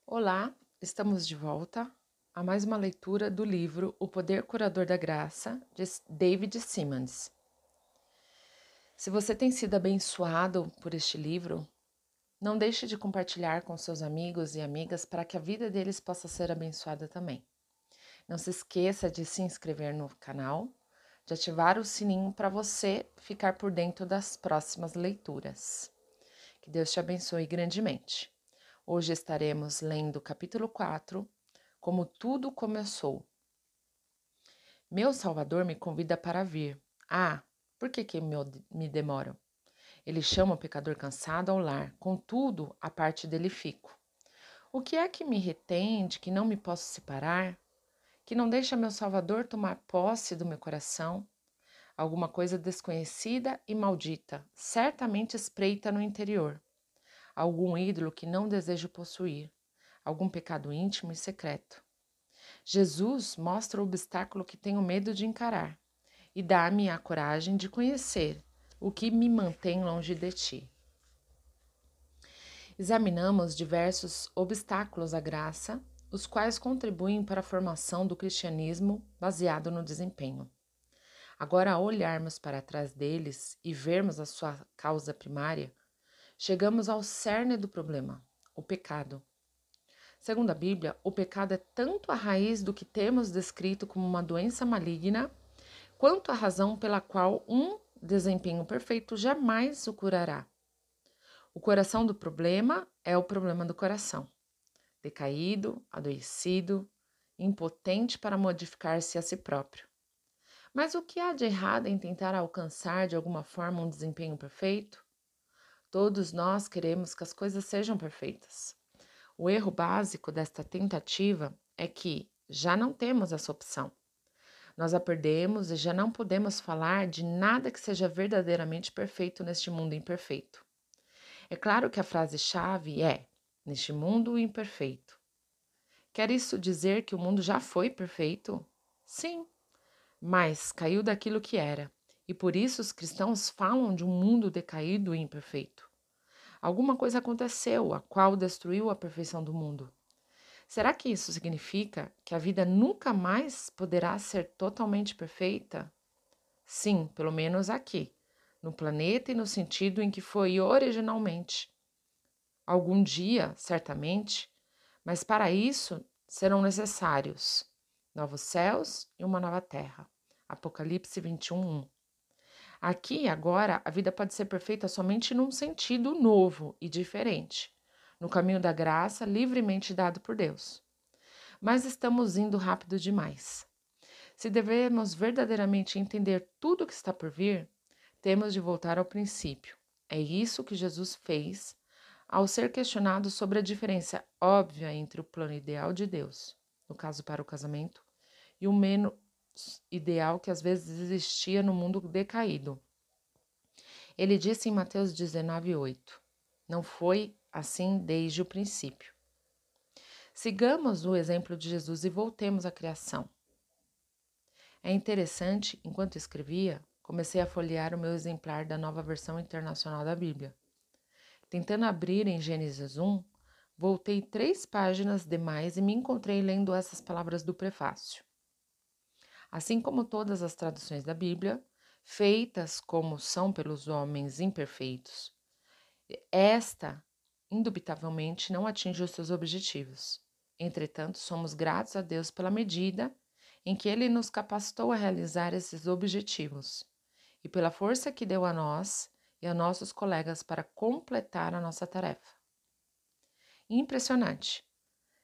Olá, estamos de volta a mais uma leitura do livro O Poder Curador da Graça, de David Simmons. Se você tem sido abençoado por este livro, não deixe de compartilhar com seus amigos e amigas para que a vida deles possa ser abençoada também. Não se esqueça de se inscrever no canal, de ativar o sininho para você ficar por dentro das próximas leituras. Que Deus te abençoe grandemente. Hoje estaremos lendo o capítulo 4, Como Tudo Começou. Meu Salvador me convida para vir. Ah, por que me demoro? Ele chama o pecador cansado ao lar, contudo, a parte dele fico. O que é que me retém de que não me posso separar? Que não deixa meu Salvador tomar posse do meu coração? Alguma coisa desconhecida e maldita, certamente espreita no interior. Algum ídolo que não desejo possuir, algum pecado íntimo e secreto. Jesus mostra o obstáculo que tenho medo de encarar e dá-me a coragem de conhecer o que me mantém longe de ti. Examinamos diversos obstáculos à graça, os quais contribuem para a formação do cristianismo baseado no desempenho. Agora, ao olharmos para trás deles e vermos a sua causa primária, chegamos ao cerne do problema, o pecado. Segundo a Bíblia, o pecado é tanto a raiz do que temos descrito como uma doença maligna, quanto a razão pela qual um desempenho perfeito jamais o curará. O coração do problema é o problema do coração, decaído, adoecido, impotente para modificar-se a si próprio. Mas o que há de errado em tentar alcançar de alguma forma um desempenho perfeito? Todos nós queremos que as coisas sejam perfeitas. O erro básico desta tentativa é que já não temos essa opção. Nós a perdemos e já não podemos falar de nada que seja verdadeiramente perfeito neste mundo imperfeito. É claro que a frase-chave é: neste mundo imperfeito. Quer isso dizer que o mundo já foi perfeito? Sim, mas caiu daquilo que era, e por isso os cristãos falam de um mundo decaído e imperfeito. Alguma coisa aconteceu, a qual destruiu a perfeição do mundo. Será que isso significa que a vida nunca mais poderá ser totalmente perfeita? Sim, pelo menos aqui, no planeta e no sentido em que foi originalmente. Algum dia, certamente, mas para isso serão necessários novos céus e uma nova terra. Apocalipse 21:1. Aqui e agora, a vida pode ser perfeita somente num sentido novo e diferente, no caminho da graça livremente dado por Deus. Mas estamos indo rápido demais. Se devemos verdadeiramente entender tudo o que está por vir, temos de voltar ao princípio. É isso que Jesus fez ao ser questionado sobre a diferença óbvia entre o plano ideal de Deus, no caso para o casamento, e o menos ideal que às vezes existia no mundo decaído. Ele disse em Mateus 19:8: Não foi assim desde o princípio. Sigamos o exemplo de Jesus e voltemos à criação. É interessante, enquanto escrevia, comecei a folhear o meu exemplar da Nova Versão Internacional da Bíblia. Tentando abrir em Gênesis 1, voltei 3 páginas demais e me encontrei lendo essas palavras do prefácio. Assim como todas as traduções da Bíblia, feitas como são pelos homens imperfeitos, esta, indubitavelmente, não atinge os seus objetivos. Entretanto, somos gratos a Deus pela medida em que Ele nos capacitou a realizar esses objetivos e pela força que deu a nós e a nossos colegas para completar a nossa tarefa. Impressionante!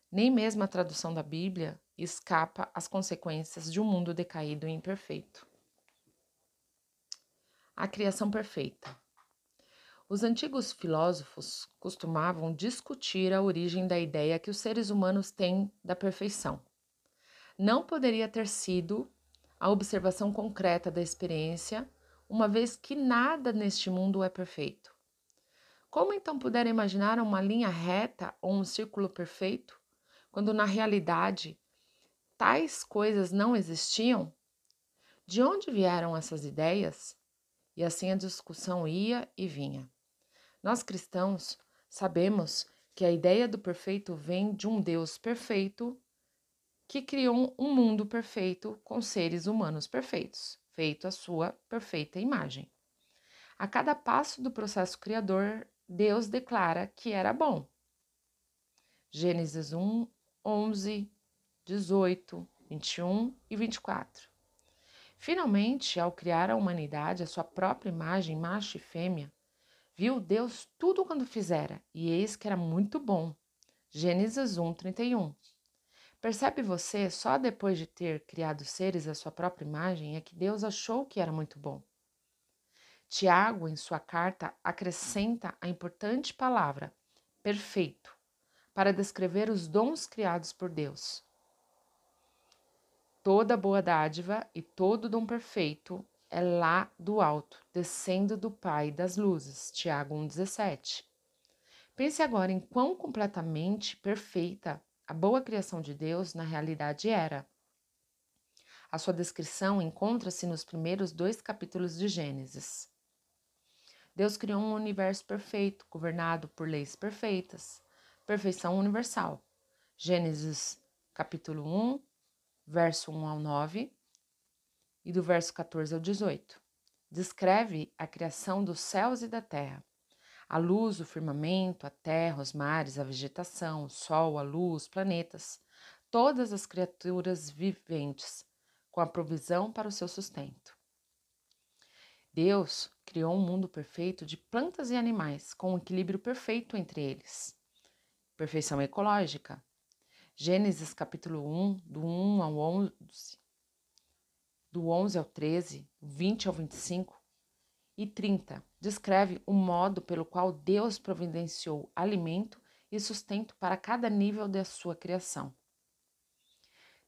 Nem mesmo a tradução da Bíblia escapa às consequências de um mundo decaído e imperfeito. A criação perfeita. Os antigos filósofos costumavam discutir a origem da ideia que os seres humanos têm da perfeição. Não poderia ter sido a observação concreta da experiência, uma vez que nada neste mundo é perfeito. Como então puderam imaginar uma linha reta ou um círculo perfeito, quando na realidade tais coisas não existiam? De onde vieram essas ideias? E assim a discussão ia e vinha. Nós cristãos sabemos que a ideia do perfeito vem de um Deus perfeito que criou um mundo perfeito com seres humanos perfeitos, feito à sua perfeita imagem. A cada passo do processo criador, Deus declara que era bom. Gênesis 1, 11, 18, 21 e 24. Finalmente, ao criar a humanidade, a sua própria imagem, macho e fêmea, viu Deus tudo quando fizera, e eis que era muito bom. Gênesis 1, 31. Percebe você, só depois de ter criado seres à sua própria imagem, é que Deus achou que era muito bom. Tiago, em sua carta, acrescenta a importante palavra perfeito para descrever os dons criados por Deus. Toda boa dádiva e todo dom perfeito é lá do alto, descendo do Pai das luzes. Tiago 1,17. Pense agora em quão completamente perfeita a boa criação de Deus na realidade era. A sua descrição encontra-se nos primeiros 2 capítulos de Gênesis. Deus criou um universo perfeito, governado por leis perfeitas, perfeição universal. Gênesis capítulo 1, verso 1 ao 9 e do verso 14 ao 18. Descreve a criação dos céus e da terra. A luz, o firmamento, a terra, os mares, a vegetação, o sol, a luz, planetas, todas as criaturas viventes, com a provisão para o seu sustento. Deus criou um mundo perfeito de plantas e animais, com um equilíbrio perfeito entre eles. Perfeição ecológica. Gênesis capítulo 1, do 1 ao 11, do 11 ao 13, 20 ao 25 e 30, descreve o modo pelo qual Deus providenciou alimento e sustento para cada nível da sua criação.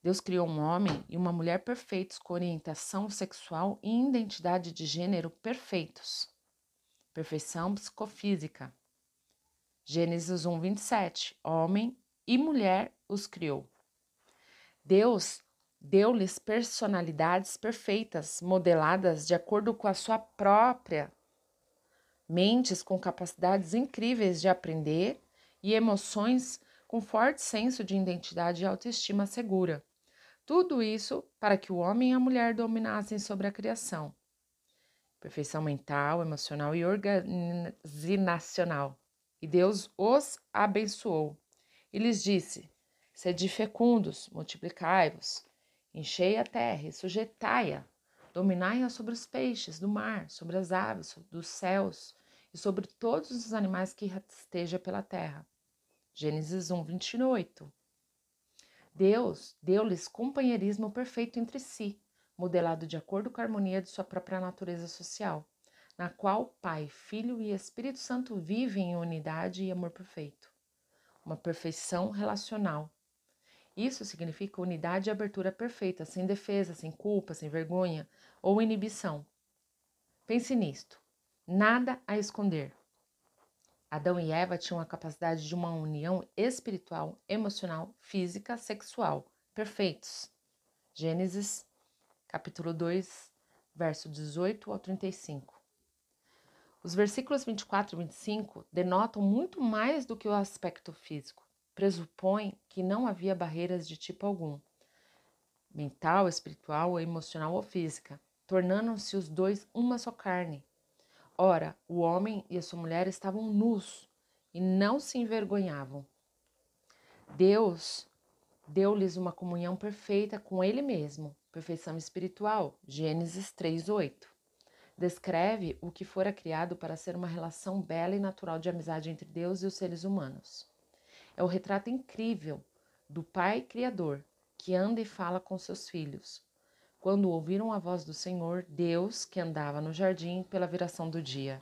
Deus criou um homem e uma mulher perfeitos com orientação sexual e identidade de gênero perfeitos. Perfeição psicofísica. Gênesis 1, 27. Homem e mulher os criou. Deus deu-lhes personalidades perfeitas, modeladas de acordo com a sua própria mentes com capacidades incríveis de aprender e emoções com forte senso de identidade e autoestima segura. Tudo isso para que o homem e a mulher dominassem sobre a criação. Perfeição mental, emocional e organizacional. E Deus os abençoou. E lhes disse: sede fecundos, multiplicai-vos, enchei a terra e sujeitai-a, dominai-a sobre os peixes do mar, sobre as aves dos céus e sobre todos os animais que esteja pela terra. Gênesis 1, 28. Deus deu-lhes companheirismo perfeito entre si, modelado de acordo com a harmonia de sua própria natureza social, na qual Pai, Filho e Espírito Santo vivem em unidade e amor perfeito. Uma perfeição relacional. Isso significa unidade e abertura perfeita, sem defesa, sem culpa, sem vergonha ou inibição. Pense nisto. Nada a esconder. Adão e Eva tinham a capacidade de uma união espiritual, emocional, física, sexual, perfeitos. Gênesis, capítulo 2, verso 18 ao 35. Os versículos 24 e 25 denotam muito mais do que o aspecto físico. Pressupõem que não havia barreiras de tipo algum, mental, espiritual, emocional ou física, tornando-se os dois uma só carne. Ora, o homem e a sua mulher estavam nus e não se envergonhavam. Deus deu-lhes uma comunhão perfeita com Ele mesmo, perfeição espiritual, Gênesis 3:8. Descreve o que fora criado para ser uma relação bela e natural de amizade entre Deus e os seres humanos. É o retrato incrível do Pai Criador, que anda e fala com seus filhos, quando ouviram a voz do Senhor, Deus, que andava no jardim pela viração do dia.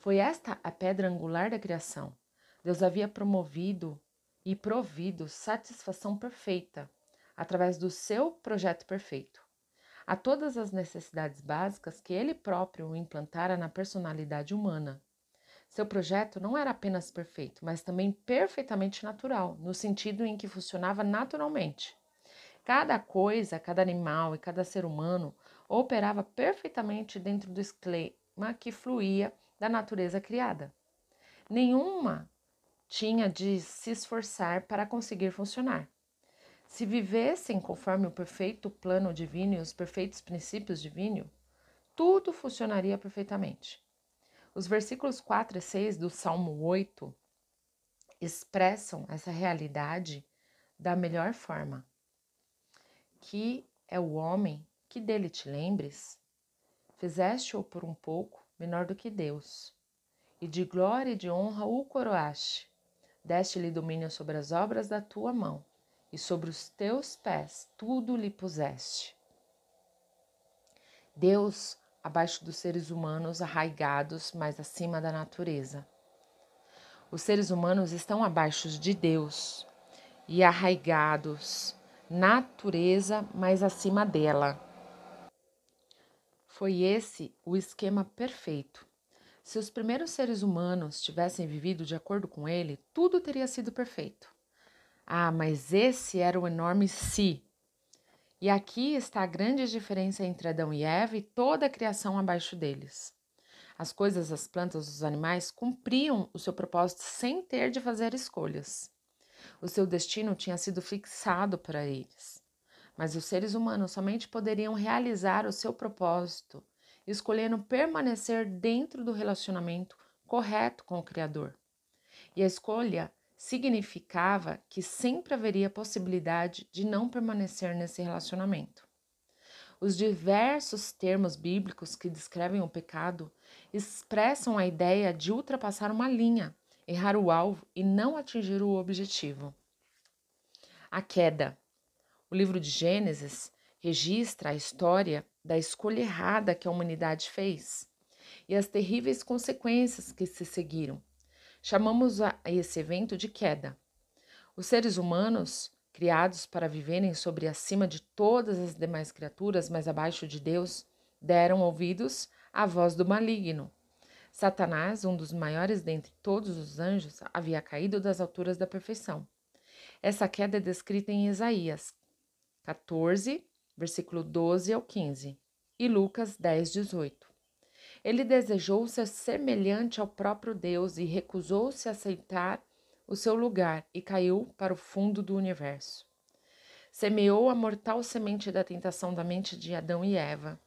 Foi esta a pedra angular da criação. Deus havia promovido e provido satisfação perfeita, através do seu projeto perfeito, a todas as necessidades básicas que ele próprio implantara na personalidade humana. Seu projeto não era apenas perfeito, mas também perfeitamente natural, no sentido em que funcionava naturalmente. Cada coisa, cada animal e cada ser humano operava perfeitamente dentro do esquema que fluía da natureza criada. Nenhuma tinha de se esforçar para conseguir funcionar. Se vivessem conforme o perfeito plano divino e os perfeitos princípios divinos, tudo funcionaria perfeitamente. Os versículos 4 e 6 do Salmo 8 expressam essa realidade da melhor forma. Que é o homem que dele te lembres, fizeste-o por um pouco menor do que Deus, e de glória e de honra o coroaste, deste-lhe domínio sobre as obras da tua mão, e sobre os teus pés tudo lhe puseste. Deus abaixo dos seres humanos arraigados mais acima da natureza. Os seres humanos estão abaixo de Deus e arraigados, natureza mais acima dela. Foi esse o esquema perfeito. Se os primeiros seres humanos tivessem vivido de acordo com ele, tudo teria sido perfeito. Ah, mas esse era o enorme se. E aqui está a grande diferença entre Adão e Eva e toda a criação abaixo deles. As coisas, as plantas, os animais cumpriam o seu propósito sem ter de fazer escolhas. O seu destino tinha sido fixado para eles. Mas os seres humanos somente poderiam realizar o seu propósito, escolhendo permanecer dentro do relacionamento correto com o Criador. E a escolha significava que sempre haveria possibilidade de não permanecer nesse relacionamento. Os diversos termos bíblicos que descrevem o pecado expressam a ideia de ultrapassar uma linha, errar o alvo e não atingir o objetivo. A queda. O livro de Gênesis registra a história da escolha errada que a humanidade fez e as terríveis consequências que se seguiram. Chamamos a esse evento de queda. Os seres humanos, criados para viverem sobre e acima de todas as demais criaturas, mas abaixo de Deus, deram ouvidos à voz do maligno. Satanás, um dos maiores dentre todos os anjos, havia caído das alturas da perfeição. Essa queda é descrita em Isaías 14, versículo 12 ao 15, e Lucas 10, 18. Ele desejou ser semelhante ao próprio Deus e recusou-se a aceitar o seu lugar e caiu para o fundo do universo. Semeou a mortal semente da tentação da mente de Adão e Eva,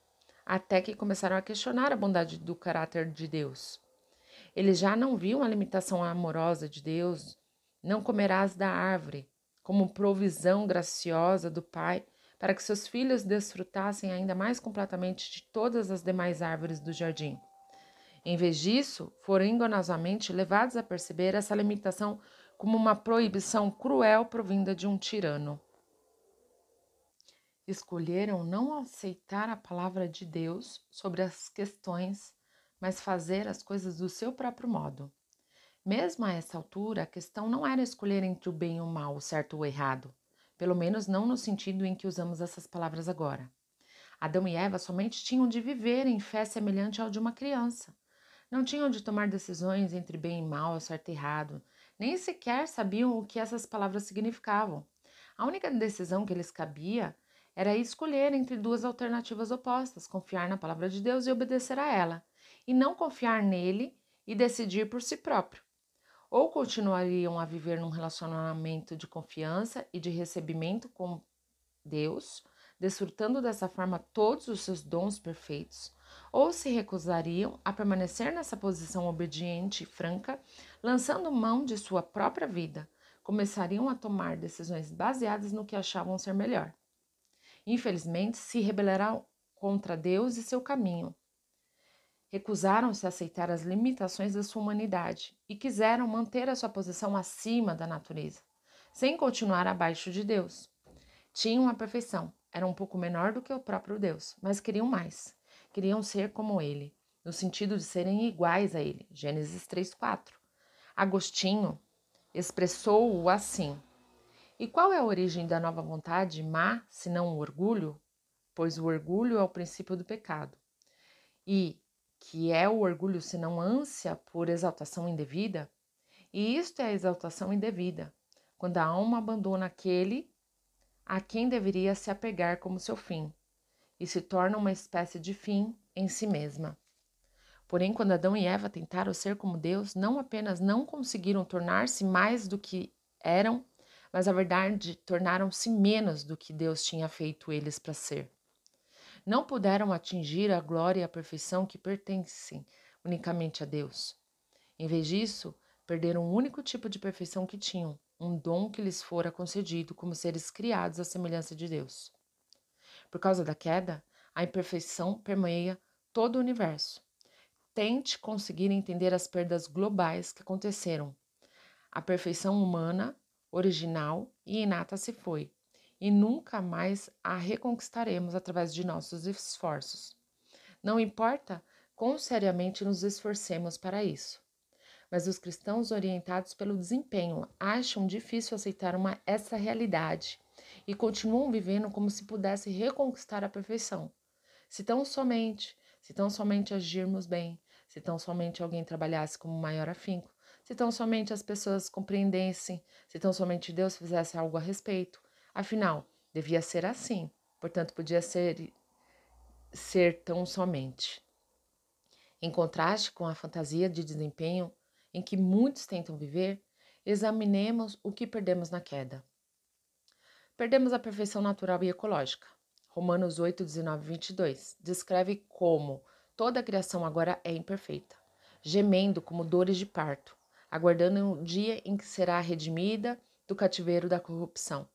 até que começaram a questionar a bondade do caráter de Deus. Eles já não viam a limitação amorosa de Deus, não comerás da árvore, como provisão graciosa do Pai para que seus filhos desfrutassem ainda mais completamente de todas as demais árvores do jardim. Em vez disso, foram enganosamente levados a perceber essa limitação como uma proibição cruel provinda de um tirano. Escolheram não aceitar a palavra de Deus sobre as questões, mas fazer as coisas do seu próprio modo. Mesmo a essa altura, a questão não era escolher entre o bem e o mal, o certo ou o errado, pelo menos não no sentido em que usamos essas palavras agora. Adão e Eva somente tinham de viver em fé semelhante ao de uma criança. Não tinham de tomar decisões entre bem e mal, certo e errado, nem sequer sabiam o que essas palavras significavam. A única decisão que lhes cabia era escolher entre duas alternativas opostas, confiar na palavra de Deus e obedecer a ela, e não confiar nele e decidir por si próprio. Ou continuariam a viver num relacionamento de confiança e de recebimento com Deus, desfrutando dessa forma todos os seus dons perfeitos, ou se recusariam a permanecer nessa posição obediente e franca, lançando mão de sua própria vida, começariam a tomar decisões baseadas no que achavam ser melhor. Infelizmente, se rebelaram contra Deus e seu caminho. Recusaram-se a aceitar as limitações da sua humanidade e quiseram manter a sua posição acima da natureza, sem continuar abaixo de Deus. Tinham a perfeição, eram um pouco menor do que o próprio Deus, mas queriam mais. Queriam ser como ele, no sentido de serem iguais a ele. Gênesis 3:4. Agostinho expressou-o assim: e qual é a origem da nova vontade má, senão o orgulho? Pois o orgulho é o princípio do pecado. E que é o orgulho senão ânsia por exaltação indevida? E isto é a exaltação indevida, quando a alma abandona aquele a quem deveria se apegar como seu fim, e se torna uma espécie de fim em si mesma. Porém, quando Adão e Eva tentaram ser como Deus, não apenas não conseguiram tornar-se mais do que eram, mas, na verdade, tornaram-se menos do que Deus tinha feito eles para ser. Não puderam atingir a glória e a perfeição que pertencem unicamente a Deus. Em vez disso, perderam o único tipo de perfeição que tinham, um dom que lhes fora concedido como seres criados à semelhança de Deus. Por causa da queda, a imperfeição permeia todo o universo. Tente conseguir entender as perdas globais que aconteceram. A perfeição humana, original e inata se foi, e nunca mais a reconquistaremos através de nossos esforços. Não importa quão seriamente nos esforcemos para isso. Mas os cristãos orientados pelo desempenho acham difícil aceitar essa realidade e continuam vivendo como se pudesse reconquistar a perfeição. Se tão somente agirmos bem, se tão somente alguém trabalhasse com maior afinco, se tão somente as pessoas compreendessem, se tão somente Deus fizesse algo a respeito. Afinal, devia ser assim, portanto podia ser tão somente. Em contraste com a fantasia de desempenho em que muitos tentam viver, examinemos o que perdemos na queda. Perdemos a perfeição natural e ecológica. Romanos 8, 19 e 22 descreve como toda a criação agora é imperfeita, gemendo como dores de parto, aguardando o dia em que será redimida do cativeiro da corrupção.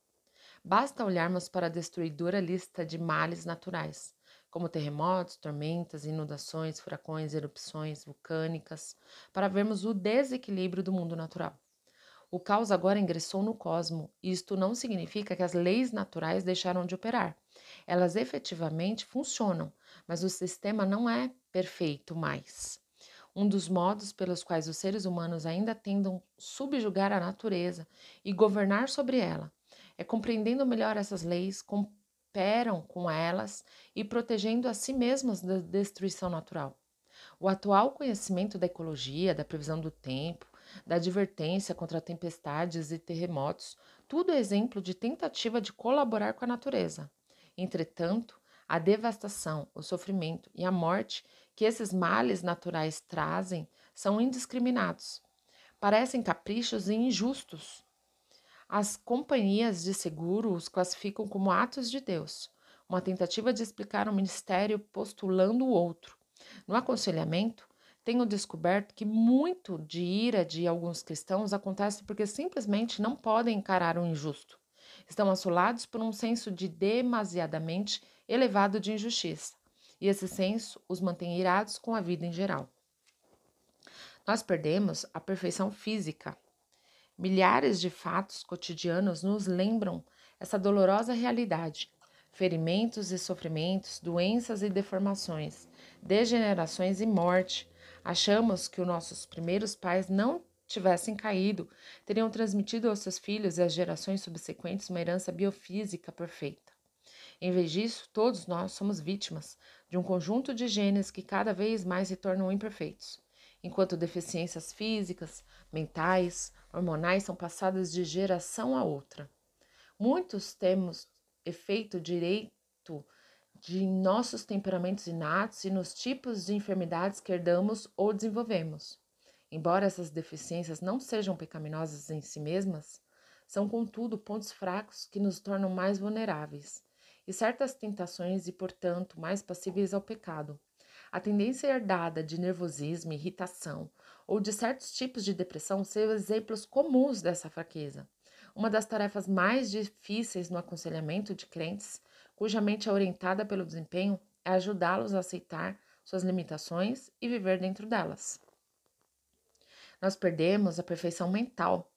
Basta olharmos para a destruidora lista de males naturais, como terremotos, tormentas, inundações, furacões, erupções vulcânicas, para vermos o desequilíbrio do mundo natural. O caos agora ingressou no cosmo, e isto não significa que as leis naturais deixaram de operar. Elas efetivamente funcionam, mas o sistema não é perfeito mais. Um dos modos pelos quais os seres humanos ainda tentam subjugar a natureza e governar sobre ela é compreendendo melhor essas leis, cooperam com elas e protegendo a si mesmos da destruição natural. O atual conhecimento da ecologia, da previsão do tempo, da advertência contra tempestades e terremotos, tudo é exemplo de tentativa de colaborar com a natureza. Entretanto, a devastação, o sofrimento e a morte que esses males naturais trazem são indiscriminados. Parecem caprichos e injustos. As companhias de seguro os classificam como atos de Deus, uma tentativa de explicar um mistério postulando o outro. No aconselhamento, tenho descoberto que muito de ira de alguns cristãos acontece porque simplesmente não podem encarar o injusto. Estão assolados por um senso de demasiadamente elevado de injustiça, e esse senso os mantém irados com a vida em geral. Nós perdemos a perfeição física. Milhares de fatos cotidianos nos lembram essa dolorosa realidade. Ferimentos e sofrimentos, doenças e deformações, degenerações e morte. Achamos que os nossos primeiros pais não tivessem caído, teriam transmitido aos seus filhos e às gerações subsequentes uma herança biofísica perfeita. Em vez disso, todos nós somos vítimas de um conjunto de genes que cada vez mais se tornam imperfeitos, enquanto deficiências físicas, mentais, hormonais são passadas de geração a outra. Muitos temos efeito direito de nossos temperamentos inatos e nos tipos de enfermidades que herdamos ou desenvolvemos. Embora essas deficiências não sejam pecaminosas em si mesmas, são, contudo, pontos fracos que nos tornam mais vulneráveis e certas tentações e, portanto, mais passíveis ao pecado. A tendência herdada de nervosismo, irritação ou de certos tipos de depressão são exemplos comuns dessa fraqueza. Uma das tarefas mais difíceis no aconselhamento de crentes, cuja mente é orientada pelo desempenho, é ajudá-los a aceitar suas limitações e viver dentro delas. Nós perdemos a perfeição mental.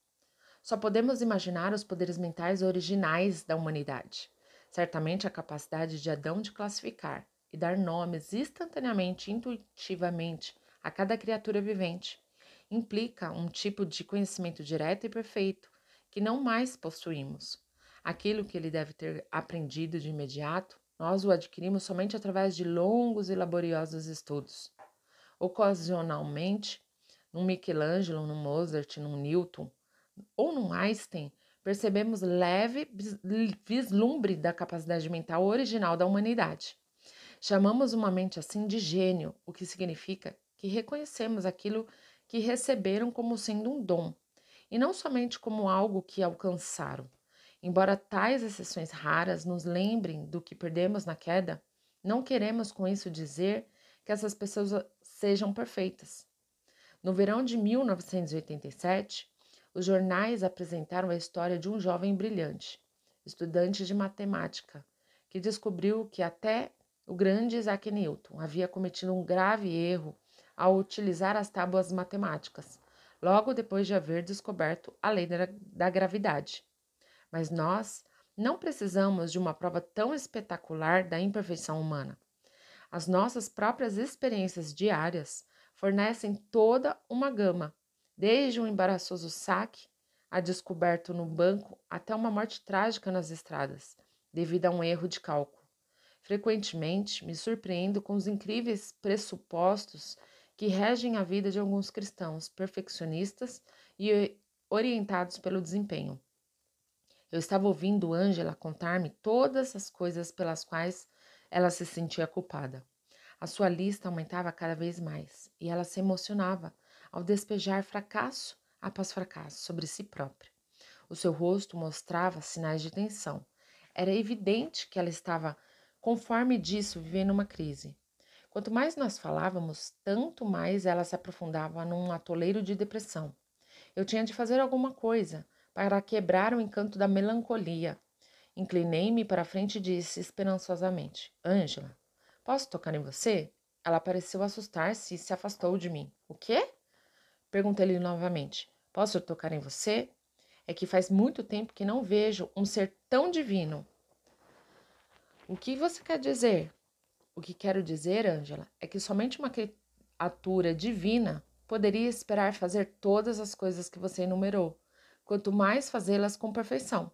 Só podemos imaginar os poderes mentais originais da humanidade. Certamente a capacidade de Adão de classificar e dar nomes instantaneamente, intuitivamente a cada criatura vivente implica um tipo de conhecimento direto e perfeito que não mais possuímos. Aquilo que ele deve ter aprendido de imediato, nós o adquirimos somente através de longos e laboriosos estudos. Ocasionalmente, num Michelangelo, num Mozart, num Newton ou num Einstein, percebemos leve vislumbre da capacidade mental original da humanidade. Chamamos uma mente assim de gênio, o que significa que reconhecemos aquilo que receberam como sendo um dom, e não somente como algo que alcançaram. Embora tais exceções raras nos lembrem do que perdemos na queda, não queremos com isso dizer que essas pessoas sejam perfeitas. No verão de 1987, os jornais apresentaram a história de um jovem brilhante, estudante de matemática, que descobriu que até o grande Isaac Newton havia cometido um grave erro ao utilizar as tábuas matemáticas, logo depois de haver descoberto a lei da gravidade. Mas nós não precisamos de uma prova tão espetacular da imperfeição humana. As nossas próprias experiências diárias fornecem toda uma gama, desde um embaraçoso saque a descoberto no banco até uma morte trágica nas estradas, devido a um erro de cálculo. Frequentemente me surpreendo com os incríveis pressupostos que regem a vida de alguns cristãos perfeccionistas e orientados pelo desempenho. Eu estava ouvindo Ângela contar-me todas as coisas pelas quais ela se sentia culpada. A sua lista aumentava cada vez mais e ela se emocionava ao despejar fracasso após fracasso sobre si própria. O seu rosto mostrava sinais de tensão. Era evidente que ela estava, conforme disso, vivendo uma crise. Quanto mais nós falávamos, tanto mais ela se aprofundava num atoleiro de depressão. Eu tinha de fazer alguma coisa para quebrar o encanto da melancolia. Inclinei-me para a frente e disse esperançosamente: Ângela, posso tocar em você? Ela pareceu assustar-se e se afastou de mim. O quê? Perguntei-lhe novamente. Posso tocar em você? É que faz muito tempo que não vejo um ser tão divino. O que você quer dizer? O que quero dizer, Ângela, é que somente uma criatura divina poderia esperar fazer todas as coisas que você enumerou, quanto mais fazê-las com perfeição.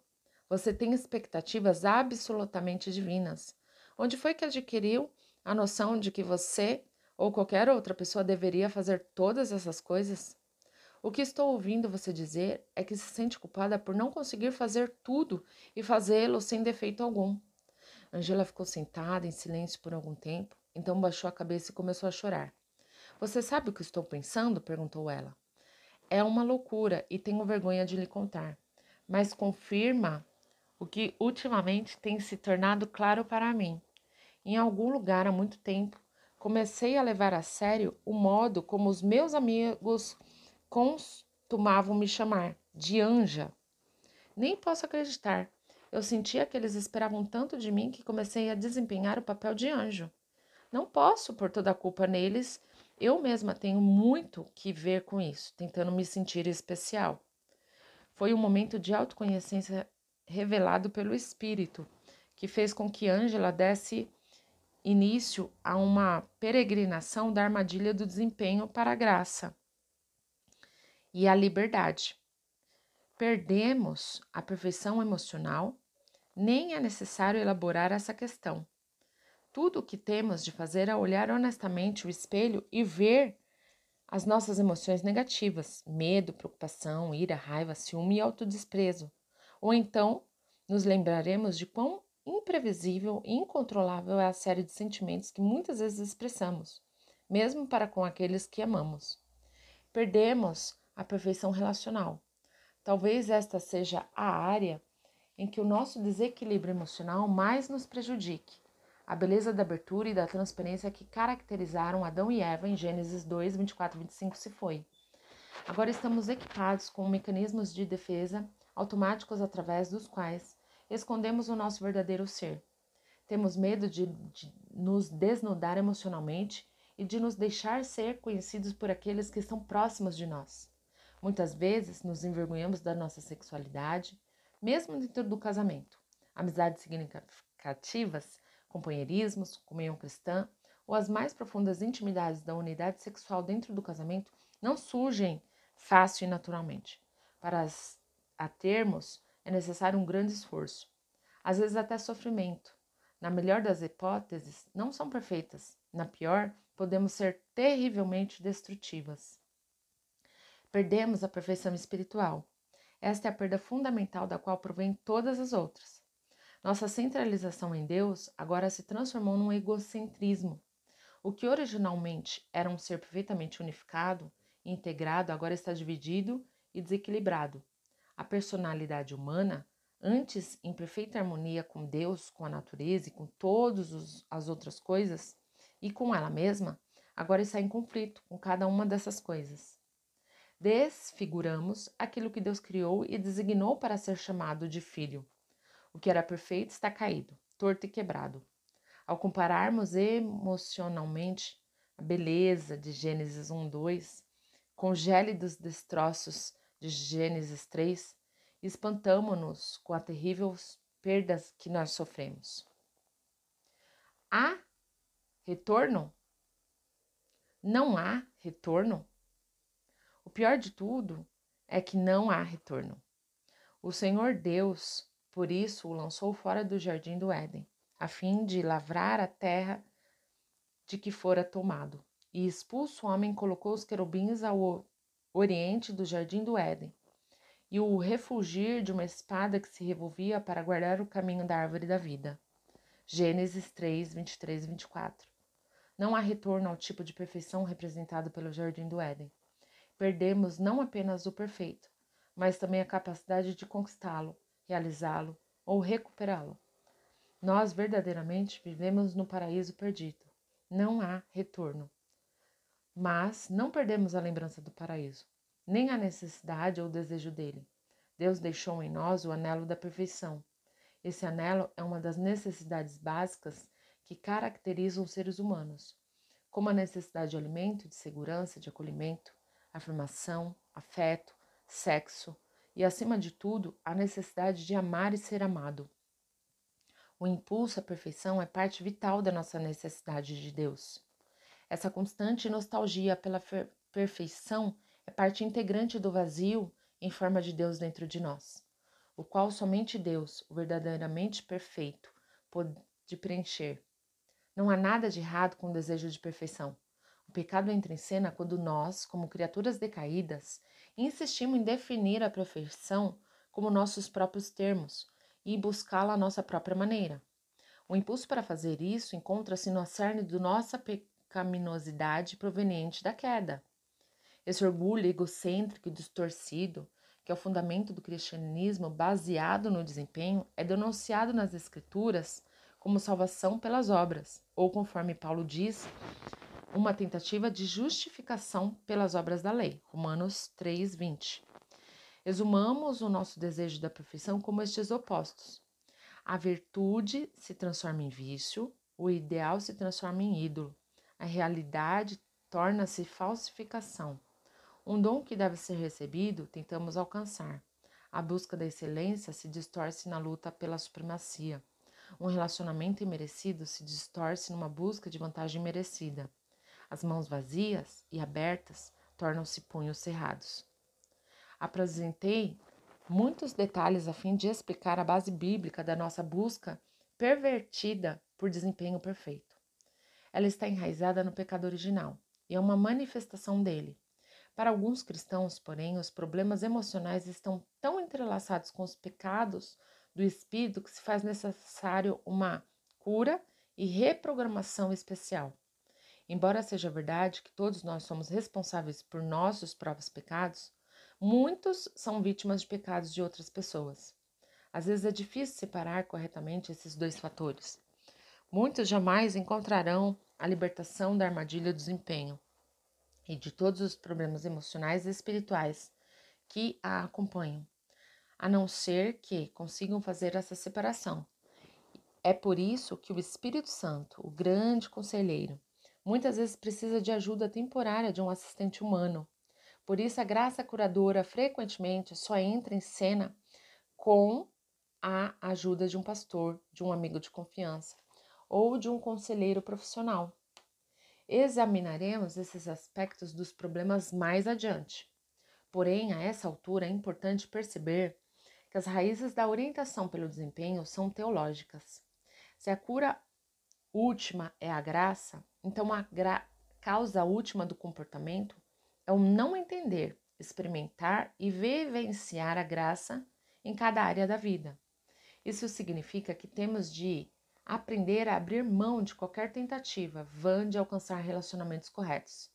Você tem expectativas absolutamente divinas. Onde foi que adquiriu a noção de que você ou qualquer outra pessoa deveria fazer todas essas coisas? O que estou ouvindo você dizer é que se sente culpada por não conseguir fazer tudo e fazê-lo sem defeito algum. Angela ficou sentada em silêncio por algum tempo, então baixou a cabeça e começou a chorar. Você sabe o que estou pensando? Perguntou ela. É uma loucura e tenho vergonha de lhe contar, mas confirma o que ultimamente tem se tornado claro para mim. Em algum lugar há muito tempo, comecei a levar a sério o modo como os meus amigos costumavam me chamar, de Anja. Nem posso acreditar. Eu sentia que eles esperavam tanto de mim que comecei a desempenhar o papel de anjo. Não posso pôr toda a culpa neles. Eu mesma tenho muito que ver com isso, tentando me sentir especial. Foi um momento de autoconhecência revelado pelo Espírito, que fez com que Ângela desse início a uma peregrinação da armadilha do desempenho para a graça e a liberdade. Perdemos a perfeição emocional, nem é necessário elaborar essa questão. Tudo o que temos de fazer é olhar honestamente o espelho e ver as nossas emoções negativas, medo, preocupação, ira, raiva, ciúme e autodesprezo. Ou então, nos lembraremos de quão imprevisível e incontrolável é a série de sentimentos que muitas vezes expressamos, mesmo para com aqueles que amamos. Perdemos a perfeição relacional. Talvez esta seja a área em que o nosso desequilíbrio emocional mais nos prejudique. A beleza da abertura e da transparência que caracterizaram Adão e Eva em Gênesis 2, 24 e 25 se foi. Agora estamos equipados com mecanismos de defesa automáticos através dos quais escondemos o nosso verdadeiro ser. Temos medo de nos desnudar emocionalmente e de nos deixar ser conhecidos por aqueles que estão próximos de nós. Muitas vezes nos envergonhamos da nossa sexualidade, mesmo dentro do casamento. Amizades significativas, companheirismos, comunhão cristã ou as mais profundas intimidades da unidade sexual dentro do casamento não surgem fácil e naturalmente. Para a termos, é necessário um grande esforço, às vezes até sofrimento. Na melhor das hipóteses, não são perfeitas. Na pior, podemos ser terrivelmente destrutivas. Perdemos a perfeição espiritual. Esta é a perda fundamental da qual provém todas as outras. Nossa centralização em Deus agora se transformou num egocentrismo. O que originalmente era um ser perfeitamente unificado e integrado agora está dividido e desequilibrado. A personalidade humana, antes em perfeita harmonia com Deus, com a natureza e com todas as outras coisas, e com ela mesma, agora está em conflito com cada uma dessas coisas. Desfiguramos aquilo que Deus criou e designou para ser chamado de filho. O que era perfeito está caído, torto e quebrado. Ao compararmos emocionalmente a beleza de Gênesis 1:2 com os gélidos destroços de Gênesis 3, espantamo-nos com as terríveis perdas que nós sofremos. Há retorno? Não há retorno? O pior de tudo é que não há retorno. O Senhor Deus, por isso, o lançou fora do jardim do Éden, a fim de lavrar a terra de que fora tomado. E expulso o homem, colocou os querubins ao oriente do jardim do Éden, e o refulgir de uma espada que se revolvia para guardar o caminho da árvore da vida. Gênesis 3, 23 e 24. Não há retorno ao tipo de perfeição representado pelo jardim do Éden. Perdemos não apenas o perfeito, mas também a capacidade de conquistá-lo, realizá-lo ou recuperá-lo. Nós verdadeiramente vivemos no paraíso perdido. Não há retorno. Mas não perdemos a lembrança do paraíso, nem a necessidade ou o desejo dele. Deus deixou em nós o anelo da perfeição. Esse anelo é uma das necessidades básicas que caracterizam os seres humanos, como a necessidade de alimento, de segurança, de acolhimento, afirmação, afeto, sexo e, acima de tudo, a necessidade de amar e ser amado. O impulso à perfeição é parte vital da nossa necessidade de Deus. Essa constante nostalgia pela perfeição é parte integrante do vazio em forma de Deus dentro de nós, o qual somente Deus, o verdadeiramente perfeito, pode preencher. Não há nada de errado com o desejo de perfeição. O pecado entra em cena quando nós, como criaturas decaídas, insistimos em definir a perfeição como nossos próprios termos e buscá-la à nossa própria maneira. O impulso para fazer isso encontra-se no cerne da nossa pecaminosidade proveniente da queda. Esse orgulho egocêntrico e distorcido, que é o fundamento do cristianismo baseado no desempenho, é denunciado nas Escrituras como salvação pelas obras, ou conforme Paulo diz, uma tentativa de justificação pelas obras da lei. Romanos 3:20. Exumamos o nosso desejo da perfeição como estes opostos. A virtude se transforma em vício, o ideal se transforma em ídolo, a realidade torna-se falsificação. Um dom que deve ser recebido, tentamos alcançar. A busca da excelência se distorce na luta pela supremacia. Um relacionamento imerecido se distorce numa busca de vantagem merecida. As mãos vazias e abertas tornam-se punhos cerrados. Apresentei muitos detalhes a fim de explicar a base bíblica da nossa busca pervertida por desempenho perfeito. Ela está enraizada no pecado original e é uma manifestação dele. Para alguns cristãos, porém, os problemas emocionais estão tão entrelaçados com os pecados do espírito que se faz necessário uma cura e reprogramação especial. Embora seja verdade que todos nós somos responsáveis por nossos próprios pecados, muitos são vítimas de pecados de outras pessoas. Às vezes é difícil separar corretamente esses dois fatores. Muitos jamais encontrarão a libertação da armadilha do desempenho e de todos os problemas emocionais e espirituais que a acompanham, a não ser que consigam fazer essa separação. É por isso que o Espírito Santo, o grande conselheiro, muitas vezes precisa de ajuda temporária de um assistente humano. Por isso, a graça curadora frequentemente só entra em cena com a ajuda de um pastor, de um amigo de confiança ou de um conselheiro profissional. Examinaremos esses aspectos dos problemas mais adiante. Porém, a essa altura é importante perceber que as raízes da orientação pelo desempenho são teológicas. Se a cura última é a graça, então a causa última do comportamento é o não entender, experimentar e vivenciar a graça em cada área da vida. Isso significa que temos de Aprender a abrir mão de qualquer tentativa vã de alcançar relacionamentos corretos,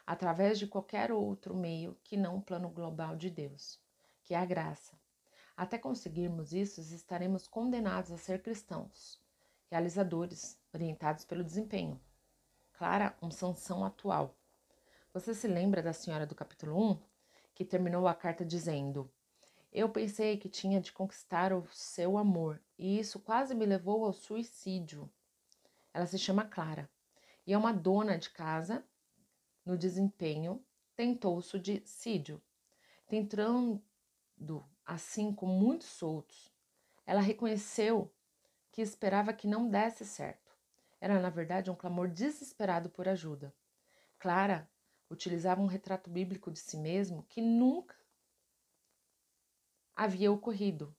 através de qualquer outro meio que não o plano global de Deus, que é a graça. Até conseguirmos isso, estaremos condenados a ser cristãos, realizadores, orientados pelo desempenho. Clara, um Sansão atual. Você se lembra da senhora do capítulo 1, que terminou a carta dizendo: eu pensei que tinha de conquistar o seu amor, e isso quase me levou ao suicídio. Ela se chama Clara, e é uma dona de casa, no desempenho, tentou o suicídio, tentando assim com muitos soltos. Ela reconheceu que esperava que não desse certo. Era, na verdade, um clamor desesperado por ajuda. Clara utilizava um retrato bíblico de si mesmo que nunca havia ocorrido.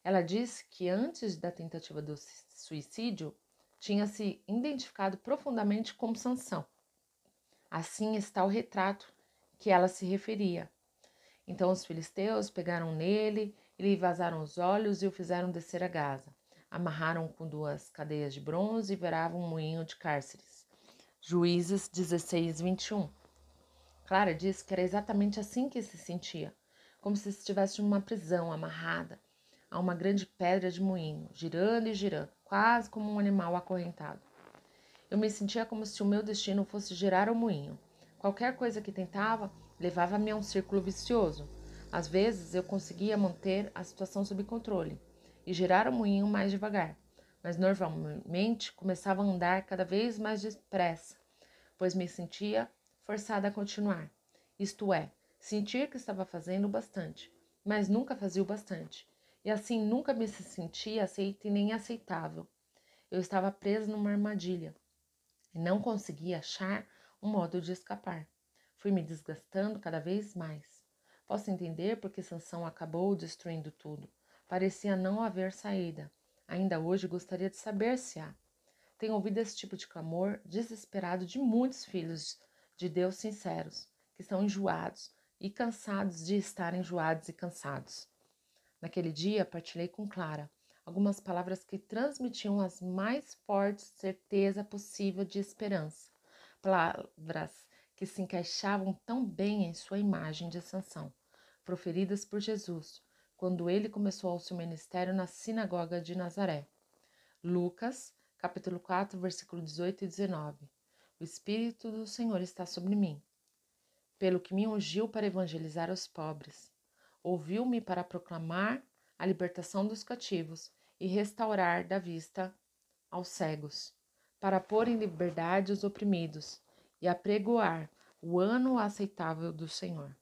Ela disse que antes da tentativa do suicídio, tinha se identificado profundamente como Sansão. Assim está o retrato que ela se referia. Então os filisteus pegaram nele e lhe vazaram os olhos e o fizeram descer a Gaza. Amarraram com 2 cadeias de bronze e viravam um moinho de cárceres. Juízes 16, 21. Clara disse que era exatamente assim que se sentia, como se estivesse numa prisão amarrada a uma grande pedra de moinho, girando e girando, quase como um animal acorrentado. Eu me sentia como se o meu destino fosse girar o moinho. Qualquer coisa que tentava levava-me a um círculo vicioso. Às vezes eu conseguia manter a situação sob controle e girar o moinho mais devagar, mas normalmente começava a andar cada vez mais depressa, pois me sentia forçada a continuar. Isto é, sentir que estava fazendo o bastante, mas nunca fazia o bastante. E assim nunca me sentia aceita e nem aceitável. Eu estava presa numa armadilha e não conseguia achar um modo de escapar. Fui me desgastando cada vez mais. Posso entender porque Sansão acabou destruindo tudo. Parecia não haver saída. Ainda hoje gostaria de saber se há. Tenho ouvido esse tipo de clamor desesperado de muitos filhos de Deus sinceros, que estão enjoados e cansados de estar enjoados e cansados. Naquele dia, partilhei com Clara algumas palavras que transmitiam a mais forte certeza possível de esperança. Palavras que se encaixavam tão bem em sua imagem de Sansão, proferidas por Jesus, quando ele começou o seu ministério na sinagoga de Nazaré. Lucas, capítulo 4, versículo 18 e 19. O Espírito do Senhor está sobre mim, pelo que me ungiu para evangelizar os pobres. Ouviu-me para proclamar a libertação dos cativos e restaurar da vista aos cegos, para pôr em liberdade os oprimidos e apregoar o ano aceitável do Senhor.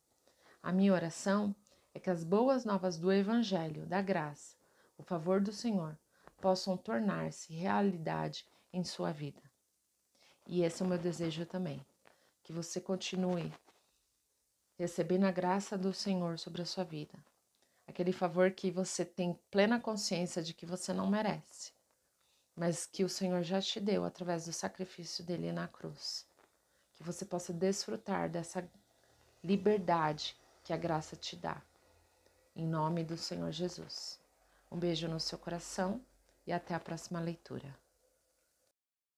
A minha oração é que as boas novas do Evangelho, da graça, o favor do Senhor, possam tornar-se realidade em sua vida. E esse é o meu desejo também, que você continue recebendo a graça do Senhor sobre a sua vida. Aquele favor que você tem plena consciência de que você não merece, mas que o Senhor já te deu através do sacrifício dele na cruz. Que você possa desfrutar dessa liberdade que a graça te dá. Em nome do Senhor Jesus. Um beijo no seu coração e até a próxima leitura.